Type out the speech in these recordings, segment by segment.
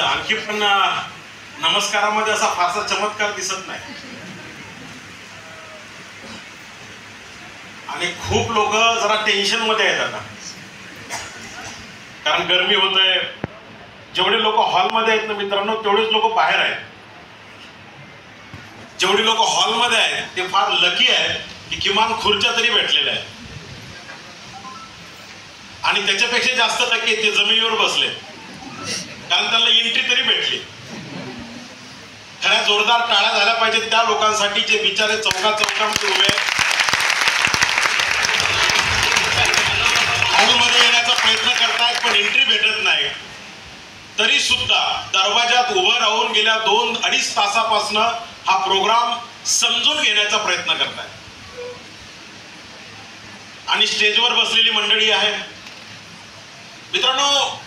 आणखी पण नमस्कारामध्ये असा फारसा चमत्कार दिसत नाही आणि खूप लोक जरा टेन्शन मध्ये आहेत आता, कारण गरमी होत आहे. जेवढे लोक हॉलमध्ये आहेत ना मित्रांनो, तेवढेच लोक बाहेर आहेत. जेवढे लोक हॉलमध्ये आहेत ते फार लकी आहेत की किमान खुर्च्या तरी भेटलेल्या आहेत, आणि त्याच्यापेक्षा जास्त लकी ते जमिनीवर बसले, कारण त्यांना एंट्री तरी भेटली. खऱ्या जोरदार टाळ्या झाल्या पाहिजेत त्या लोकांसाठी जे बिचारे चौकामध्ये उभे आहेत, हॉलमध्ये येण्याचा प्रयत्न करतायत पण एंट्री भेटत नाही, तरी सुद्धा दरवाजात उभं राहून गेल्या 2-2.5 तासापासून हा प्रोग्राम समजून घेण्याचा प्रयत्न करतायत. आणि स्टेजवर बसलेली मंडळी आहे. मित्रांनो,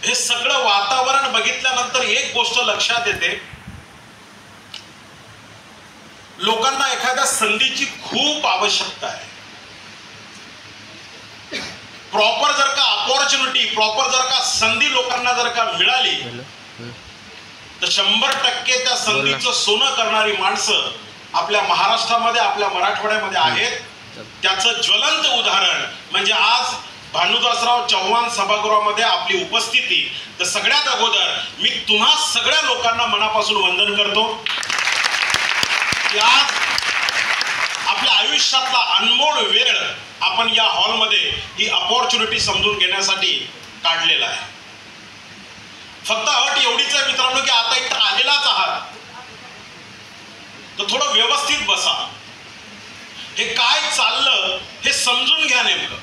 हे सगळं वातावरण बघितल्यानंतर एक गोष्ट लक्षात येते, लोकांना एखाद्या संधीची खूप आवश्यकता आहे. प्रॉपर जर का अपॉर्च्युनिटी, प्रॉपर जर का संधी लोकांना जर का मिळाली तर 100% त्या संधीचं सोनं करणारी माणसं आपल्या महाराष्ट्रामध्ये, आपल्या मराठवाड्यामध्ये आहेत. त्याचं ज्वलंत उदाहरण म्हणजे आज भानुदासराव चव्हाण सभागृहामध्ये आपली उपस्थिती. तर सगळ्यात अगोदर मी तुम्हा सगळ्या लोकांना मनापासून वंदन करतो की आज आपल्या आयुष्यातला अनमोल वेळ आपण या हॉलमध्ये ही अपॉर्च्युनिटी समजून घेण्यासाठी काढलेला आहे. फक्त अट एवढीच आहे मित्रांनो की आता इथं आलेलाच आहात तर थोडं व्यवस्थित बसा. हे काय चाललं हे समजून घ्या नेमकं.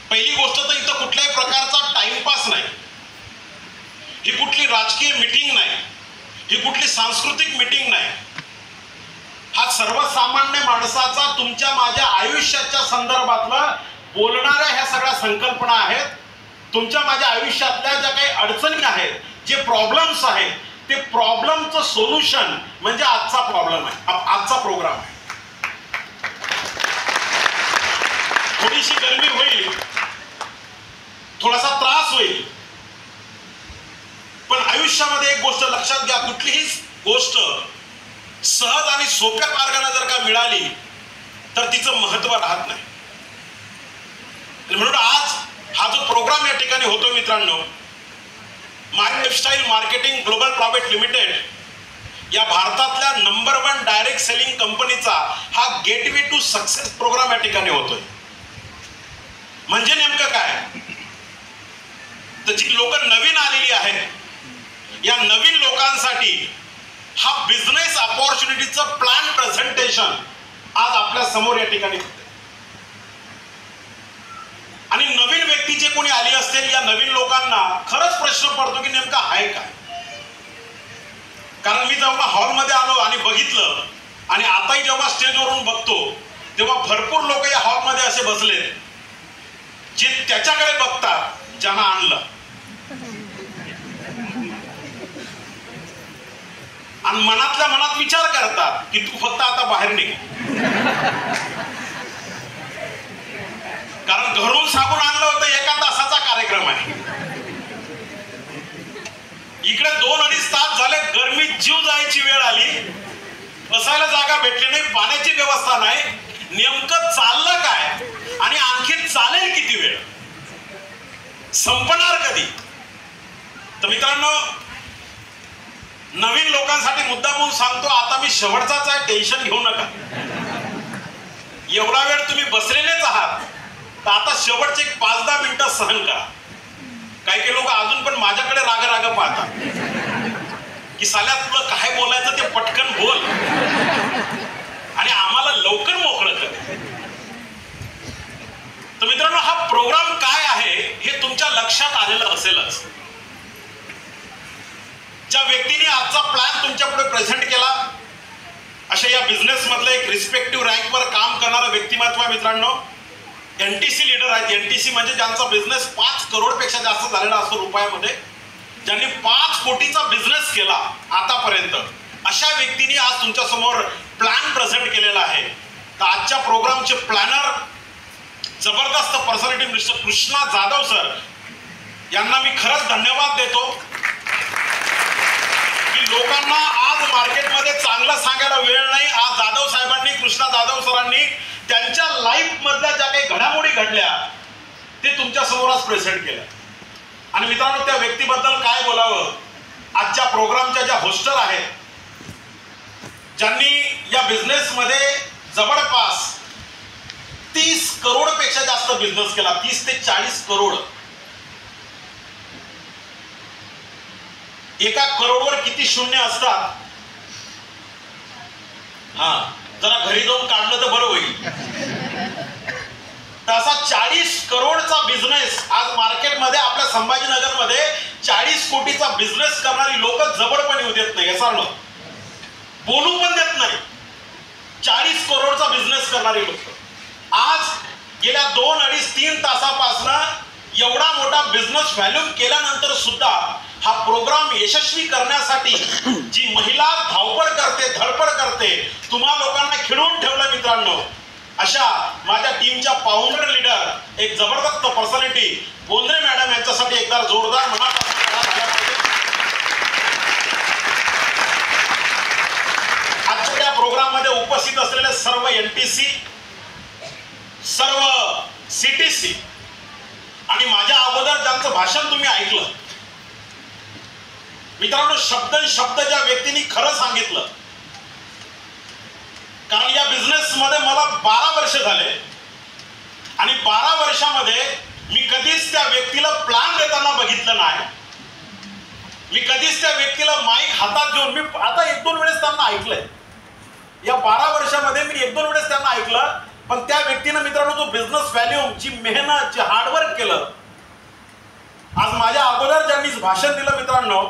पहिली गोष्ट तर इथं कुठल्याही प्रकारचा टाइमपास नाही, ही कुठली राजकीय मीटिंग नाही, ही कुठली सांस्कृतिक मीटिंग नाही. हा सर्वसामान्य माणसाचा तुमच्या माझ्या आयुष्याच्या संदर्भातला बोलणाऱ्या ह्या सगळ्या संकल्पना आहेत. तुमच्या माझ्या आयुष्यातल्या ज्या काही अडचणी आहेत, जे प्रॉब्लेम्स आहेत, ते प्रॉब्लेमचं सोल्युशन म्हणजे आजचा प्रॉब्लेम आहे, आजचा प्रोग्राम आहे. थोडीशी गरमी होईल, थोडासा त्रास होईल, पण आयुष्यामध्ये एक गोष्ट लक्षात घ्या, कुठलीही गोष्ट सहज आणि सोप्या मार्गाने जर का मिळाली तर तिचं महत्व राहत नाही. म्हणून आज हा जो प्रोग्राम या ठिकाणी होतो मित्रांनो, my lifestyle marketing global private limited या भारतातल्या नंबर 1 डायरेक्ट सेलिंग कंपनीचा हा गेटवे टू सक्सेस प्रोग्राम या ठिकाणी होतोय. म्हणजे नेमकं काय, तर जी लोक नवीन आलेली आहेत, या नवीन लोकांसाठी हा बिझनेस अपॉर्च्युनिटीचं प्लॅन प्रेझेंटेशन आज आपल्या समोर या ठिकाणी होते. आणि नवीन व्यक्ती जे कोणी आली असतील, या नवीन लोकांना खरंच प्रश्न पडतो की नेमका आहे काय. कारण मी जेव्हा हॉलमध्ये आलो आणि बघितलं, आणि आताही जेव्हा स्टेजवरून बघतो, तेव्हा भरपूर लोक या हॉलमध्ये असे बसले जे त्याच्याकडे बघतात ज्यांना आणलं, आणि मनातल्या मनात विचार करतात की तू फक्त आता बाहेर निघ, कारण घरून सांगून आणलं होतं 1 तासाचा कार्यक्रम आहे. इकडे 2-2.5 तास झाले, गरमीत जीव जायची वेळ आली, बसायला जागा भेटली नाही, पाण्याची व्यवस्था नाही, नेमकं चाललं काय आणि आणखी चालेल किती वेळ, संपणार कधी. तर मित्रांनो, नवीन लोकांसाठी मुद्दामून सांगतो, आता मी शेवटचाच आहे, टेन्शन घेऊ नका. एवढा वेळ तुम्ही बसलेलेच आहात, तर आता शेवटचे 5-10 मिनिटं सहन करा. काही लोक अजून पण माझ्याकडे राग पाहतात की साल्या तुला काय बोलायचं ते पटकन बोल आणि आम्हाला लवकर मोकळं कर. तर मित्रांनो, हा प्रोग्राम काय आहे हे तुमच्या लक्षात आलेलं असेलच. ज्या व्यक्तीने आजचा प्लॅन तुमच्या पुढे प्रेझेंट केला, अशा या बिझनेस मधलं एक रिस्पेक्टिव्ह रँकवर काम करणारं व्यक्तिमत्व आहे मित्रांनो. एनटीसी लीडर आहेत. एनटीसी म्हणजे ज्यांचा बिझनेस 5 करोडपेक्षा जास्त झालेला असतो रुपयामध्ये, ज्यांनी 5 कोटीचा बिझनेस केला आतापर्यंत, अशा व्यक्तीने आज तुमच्या समोर प्लॅन प्रेझेंट केलेला आहे. तर आजच्या प्रोग्रामचे प्लॅनर जबरदस्त personality mister Krishna Jadhav sir यांना मी खरंच धन्यवाद देतो की लोकांना आज मार्केटमध्ये चांगलं सांगायला वेळ नाही. आज जाधव साहेबांनी, कृष्णा जाधव सरांनी त्यांच्या लाईफ मधल्या ज्या काही घडामोडी घडल्या ते तुमच्या समोर आज प्रेझेंट केल्या. आणि मित्रांनो, त्या व्यक्तीबद्दल काय बोलावं. आजच्या प्रोग्रामच्या ज्या होस्टर आहेत, ज्यांनी या बिझनेस मध्ये जवळपास 30 करोड पेक्षा जास्त बिझनेस केला, 30 ते 40 करोड. एका करोडवर किती शून्य असतात, जरा घरी जाऊन काढलं तर बरं होईल. तसा 40 करोडचा बिझनेस आज मार्केटमध्ये आपल्या संभाजीनगरमध्ये 40 कोटीचा बिझनेस करणारी लोक जबरपणे येऊ देत नाही. याचा बोलू पण देत नाही. 40 करोडचा बिझनेस करणारी लोक आज गेल्या 2, 2.5, 3 तासापासून एवढा मोठा बिझनेस व्हॅल्यूम केल्यानंतर सुद्धा हा प्रोग्राम यशस्वी करण्यासाठी जी महिला धावपळ करते, धडपड करते, तुम्हा लोकांना खिळवून ठेवलं मित्रांनो. अशा माझ्या टीमच्या फाउंडर लीडर, एक जबरदस्त पर्सनॅलिटी बोंद्रे मॅडम यांच्यासाठी एकदा जोरदार मनापासून आजच्या प्रोग्राम मध्ये उपस्थित असलेले सर्व NTC, सर्व CTC आणि माझ्या अगोदर ज्यांचं भाषण तुम्ही ऐकलं मित्रांनो, शब्द ज्या व्यक्तींनी खरं सांगितलं. कारण या बिझनेस मध्ये मला 12 वर्ष झाले आणि 12 वर्षामध्ये मी कधीच त्या व्यक्तीला प्लॅन देताना बघितलं नाही. मी कधीच त्या व्यक्तीला माईक हातात घेऊन, मी आता 1-2 वेळेस त्यांना ऐकलंय. या 12 वर्षामध्ये मी 1-2 वेळेस त्यांना ऐकलं. पण त्या व्यक्तीनं मित्रांनो जो बिझनेस व्हॅल्यूम, जी मेहनत, जे हार्डवर्क केलं, आज माझ्या अगोदर ज्यांनी भाषण दिलं मित्रांनो,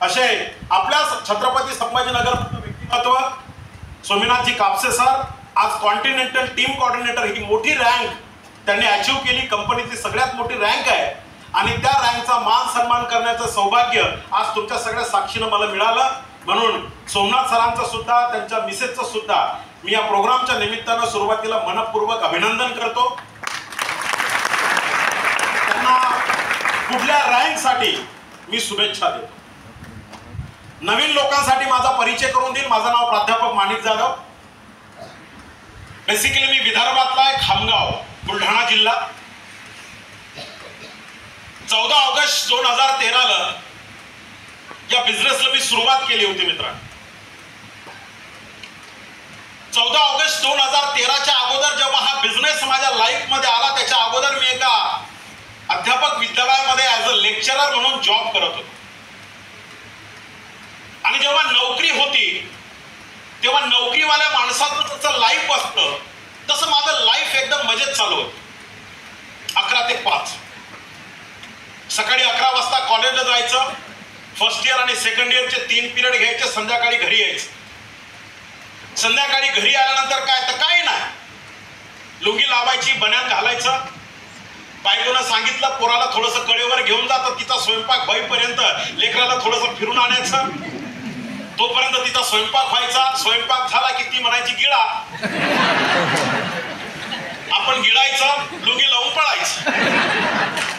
असे आपल्या छत्रपती संभाजीनगर व्यक्तिमत्व स्वामीनाथजी कापसे सर, आज कॉन्टिनेंटल टीम कोऑर्डिनेटर ही मोठी रँक त्यांनी अचीव केली. कंपनीची सगळ्यात मोठी रँक आहे आणि त्या रँकचा मान सन्मान करण्याचं सौभाग्य आज तुमच्या सगळ्या साक्षीनं मला मिळालं. म्हणून सोमनाथ सरांचं सुद्धा, त्यांच्या मिसेसचं सुद्धा मी या प्रोग्रामच्या निमित्तानं सुरुवातीला मनपूर्वक अभिनंदन करतो. त्यांना पुढल्या रँकसाठी मी शुभेच्छा देतो. नवीन लोकांसाठी माझा परिचय करून देईल. माझं नाव प्राध्यापक माणिक जाधव. बेसिकली मी विदर्भातला आहे, खामगाव, बुलढाणा जिल्हा. 14 ऑगस्ट 2013 या बिझनेसला मी सुरुवात केली होती मित्रांनो. 14 ऑगस्ट 2013च्या अगोदर जेव्हा हा बिझनेस माझ्या लाईफ मध्ये आला, त्याच्या अगोदर मी एका अध्यापक विद्यालयामध्ये ऍज अ लेक्चरर म्हणून जॉब करत होतो. आणि जेव्हा नोकरी होती तेव्हा नोकरीवाल्या माणसाचं जसं लाईफ असतं तसं माझं लाईफ एकदम मजेत चालू होतं. 11 ते 5 सकाळी 11 वाजता कॉलेजला जायचं. फर्स्ट इयर आणि सेकंड इयरचे 3 पिरियड घ्यायचे. संध्याकाळी घरी यायचं. संध्याकाळी घरी आल्यानंतर काय तर काही नाही, लुंगी लावायची, बन्यान घालायचं. बायकोनं सांगितलं पोराला थोडंसं कडेवर घेऊन जातं, तिचा स्वयंपाक होईपर्यंत लेकराला थोडंसं फिरून आणायचं. तोपर्यंत तिचा स्वयंपाक व्हायचा. स्वयंपाक झाला की ती म्हणायची गिळा. आपण गिळायचं, लुंगी लावून पळायचं.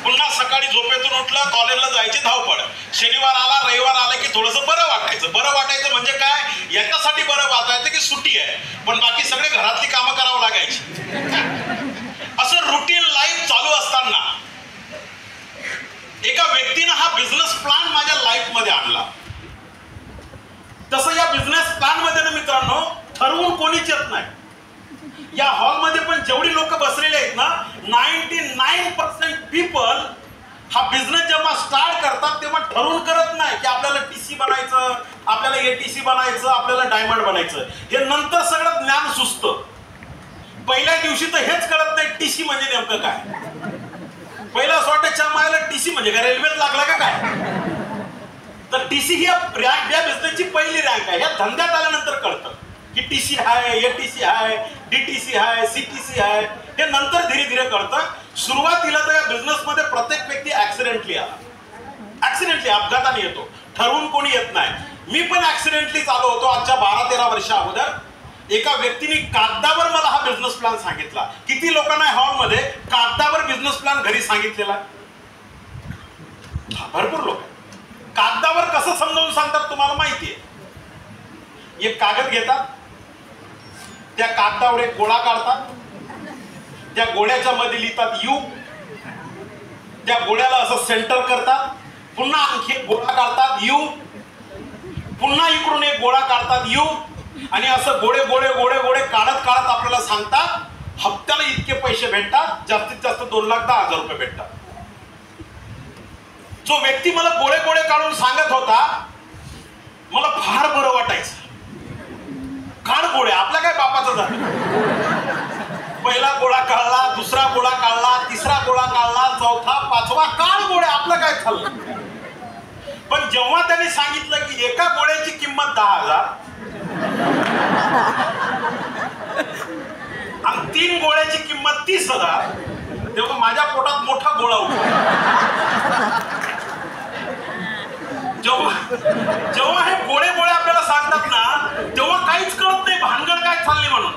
पुन्हा सकाळी झोपेतून उठलं, कॉलेजला जायची धावपळ. शनिवार आला, रविवार आला की थोडंसं बरं वाटायचं. बरं वाटायचं म्हणजे काय, याच्यासाठी बरं वाटायचं की सुट्टी आहे, पण बाकी सगळे घरातली कामं करावं लागायची. असं रुटीन लाईफ चालू असताना एका व्यक्तीनं हा बिझनेस प्लॅन माझ्या लाईफ मध्ये आणला. तसं या बिझनेस प्लॅन मध्ये ना मित्रांनो ठरवून कोणीच येत नाही. या हॉलमध्ये पण जेवढी लोक बसलेले आहेत ना, 99% पीपल हा बिझनेस जेव्हा स्टार्ट करतात तेव्हा ठरवून करत नाही की आपल्याला TC बनायचं, आपल्याला ATC बनायचं, आपल्याला डायमंड बनायचं. हे नंतर सगळं ज्ञान सुचतं. पहिल्या दिवशी तर हेच कळत नाही TC म्हणजे नेमकं काय. पहिलं असं वाटतं मायला TC म्हणजे काय, रेल्वेत लागला का काय. तर TC ही रँक या बिझनेसची पहिली रँक आहे. या धंद्यात आल्यानंतर कळतं की TC आहे, ATC आहे, DTC आहे, CTC आहे. हे नंतर धीरे धीरे कळतं. सुरुवातीला तर या बिझनेसमध्ये प्रत्येक व्यक्ती ऍक्सिडेंटली आला. ऍक्सिडेंटली अपघाताने येतो, ठरवून कोणी येत नाही. मी पण ऍक्सिडेंटली चालू होतो. आजच्या 12-13 वर्षा अगोदर एका व्यक्तीने कागदावर मला हा बिझनेस प्लॅन सांगितला. किती लोकांना हॉलमध्ये कागदावर बिझनेस प्लॅन घरी सांगितलेला. भरपूर लोक कागदावर कसं समजावून सांगतात तुम्हाला माहितीये. एक कागद घेतात, त्या कागदावर एक गोळा काढतात, त्या गोळ्याच्या मध्ये लिहितात यू, त्या गोळ्याला असं सेंटर करतात, पुन्हा आणखी एक गोळा काढतात यू, पुन्हा इकडून एक गोळा काढतात यू, आणि असं गोळे गोळे गोळे गोळे काढत काढत आपल्याला सांगतात हप्त्याला इतके पैसे भेटतात, जास्तीत जास्त 2,10,000 रुपये भेटतात. जो व्यक्ती मला गोळे गोळे काढून सांगत होता मला फार बरं वाटायचं. काढ गोळे, आपल्या काय बापाचं झालं. पहिला गोळा काढला, दुसरा गोळा काढला, तिसरा गोळा काढला, चौथा, पाचवा, काढ गोळे, आपलं काय चाललं. पण जेव्हा त्यांनी सांगितलं की एका गोळ्याची किंमत 10,000 आणि 3 गोळ्याची किंमत 30,000, तेव्हा माझ्या पोटात मोठा गोळा उठला. जेव्हा हे गोळे गोळे आपल्याला सांगतात ना, तेव्हा काहीच कळत नाही भानगड काय चालली म्हणून.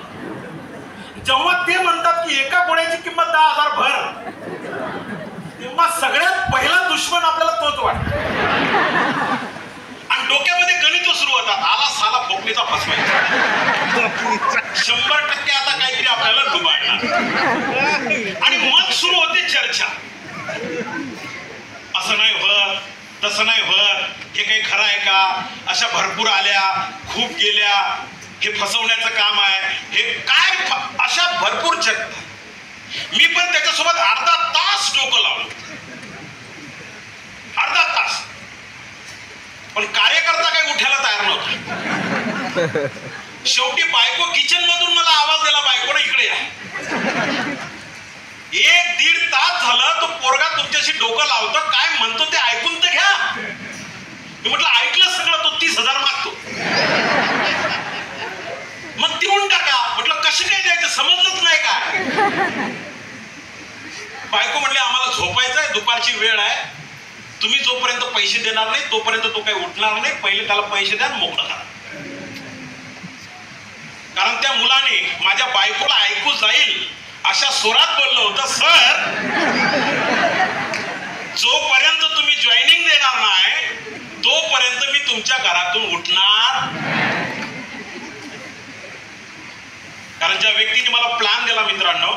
जेव्हा ते म्हणतात की एका गोळ्याची किंमत 10,000 भर, तेव्हा सगळ्यात पहिला दुश्मन आपल्याला तोच वाटतो. आणि डोक्यामध्ये गणित सुरू होतात, आला साला फोकणीचा फसवायचा, 100% आता काहीतरी आपल्याला डुबाडणार. आणि मग सुरू होते चर्चा, असं नाही होत, तसं नाही होत, हे काही खरं आहे का, अशा भरपूर आल्या, खूप गेल्या, हे फसवण्याचं काम आहे, हे काय, अशा भरपूर चर्चा. मी पण त्याच्यासोबत अर्धा तास डोकं लावलं, अर्धा तास. पण कार्यकर्ता काही उठायला तयार नव्हता. शेवटी बायको किचन मधून मला आवाज दिला, बायकोने इकडे या. 1-1.5 तास झालं तो पोरगा तुमच्याशी डोकं लावतो, काय म्हणतो ते ऐकून तर घ्या. मी म्हटलं ऐकलं सगळं, तो 30,000 मागतो, मग देऊन टाका. म्हटलं कसं काय द्यायचं, समजलंच नाही काय. बायको म्हणली आम्हाला झोपायचं आहे, दुपारची वेळ आहे, तुम्ही जोपर्यंत पैसे देणार नाही तोपर्यंत तो काही उठणार नाही, पहिले त्याला पैसे द्या, मोकळं करा. कारण त्या मुलाने माझ्या बायकोला ऐकू जाईल अशा स्वरात बोललं होतं, सर जोपर्यंत तुम्ही जॉईनिंग देणार नाही तोपर्यंत मी तुमच्या घरातून उठणार. कारण ज्या व्यक्तीने मला प्लॅन दिला मित्रांनो,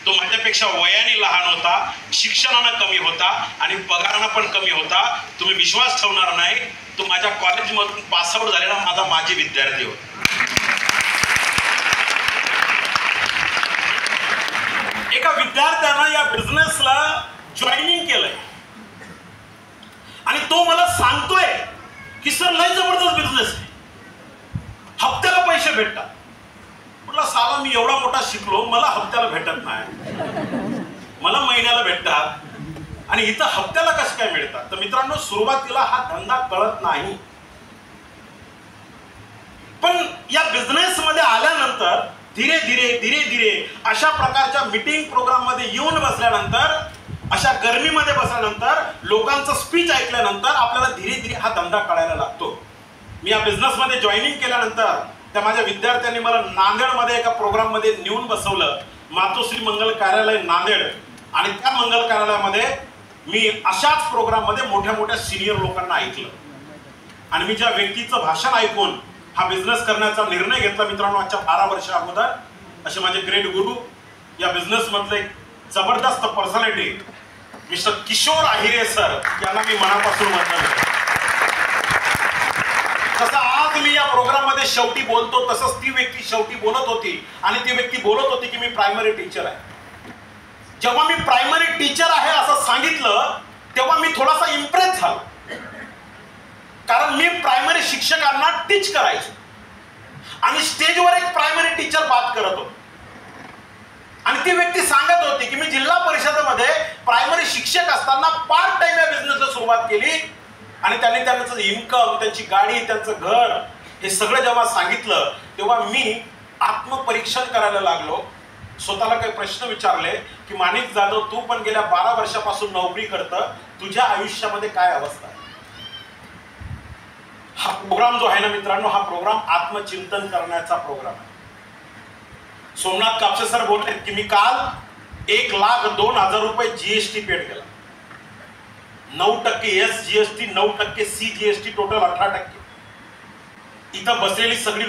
तो माझ्यापेक्षा वयाने लहान होता, शिक्षणानं कमी होता आणि पगारानं पण कमी होता. तुम्ही विश्वास ठेवणार नाही, तो माझ्या कॉलेजमधून पासआउट झालेला माझा माजी विद्यार्थी होता. एका विद्यार्थ्यानं या बिझनेसला जॉईनिंग केलंय आणि तो मला सांगतोय की सर लय जबरदस्त बिझनेस आहे, हप्त्याला पैसे भेटतात. म्हटलं साला मी एवढा मोठा शिकलो, मला हप्त्याला भेटत नाही, मला महिन्याला भेटतात आणि इथं हप्त्याला कसं काय मिळतात. तर मित्रांनो, सुरुवातीला हा धंदा कळत नाही, पण या बिझनेस मध्ये आल्यानंतर धीरे धीरे धीरे धीरे अशा प्रकारच्या मीटिंग प्रोग्राम मध्ये येऊन बसल्यानंतर, अशा गर्मीमध्ये बसल्यानंतर, लोकांचं स्पीच ऐकल्यानंतर आपल्याला धीरे धीरे हा धंदा कळायला लागतो. मी या बिझनेस मध्ये जॉईनिंग केल्यानंतर त्या माझ्या विद्यार्थ्यांनी मला नांदेडमध्ये एका प्रोग्राम मध्ये नेऊन बसवलं, मातोश्री मंगल कार्यालय नांदेड. आणि त्या मंगल कार्यालयामध्ये मी अशाच प्रोग्राम मध्ये मोठ्या मोठ्या सिनियर लोकांना ऐकलं आणि मी ज्या व्यक्तीचं भाषण ऐकून हा बिझनेस करण्याचा निर्णय घेतला मित्रांनो, आजच्या 12 वर्ष अगोदर, असे माझे ग्रेट गुरु, या बिझनेस मधले जबरदस्त पर्सनॅलिटी मिस्टर किशोर आहिरे सर यांना मी मनापासून वंदन करतो. जसं आज मी या प्रोग्राम मध्ये शेवटी बोलतो, तसंच ती व्यक्ती शेवटी बोलत होती आणि ती व्यक्ती बोलत होती की मी प्रायमरी टीचर आहे. जेव्हा मी प्रायमरी टीचर आहे असं सांगितलं तेव्हा मी थोडासा इम्प्रेस झालो, कारण मी प्रायमरी शिक्षकांना टीच करायचो आणि स्टेजवर एक प्रायमरी टीचर बात करत होतो आणि ती व्यक्ती सांगत होती की मी जिल्हा परिषदेमध्ये प्रायमरी शिक्षक असताना पार्ट टाइम या बिझनेसला सुरुवात केली आणि त्यांनी त्यांचं इन्कम, त्यांची गाडी, त्यांचं घर, हे सगळं जेव्हा सांगितलं तेव्हा मी आत्मपरीक्षण करायला लागलो. स्वतःला काही प्रश्न विचारले की माणिक जाधव, तू पण गेल्या 12 वर्षापासून नोकरी करतं, तुझ्या आयुष्यामध्ये काय अवस्था आहे. हा प्रोग्राम जो आहे ना मित्रांनो, हा प्रोग्राम आत्मचिंतन करण्याचा प्रोग्राम आहे. सोमनाथ कापसे सर बोलले की मी काल 1,02,000 रुपये जीएसटी पेड केला. 9% SGST, 9% CGST, टोटल 18%. इथं बसलेली सगळी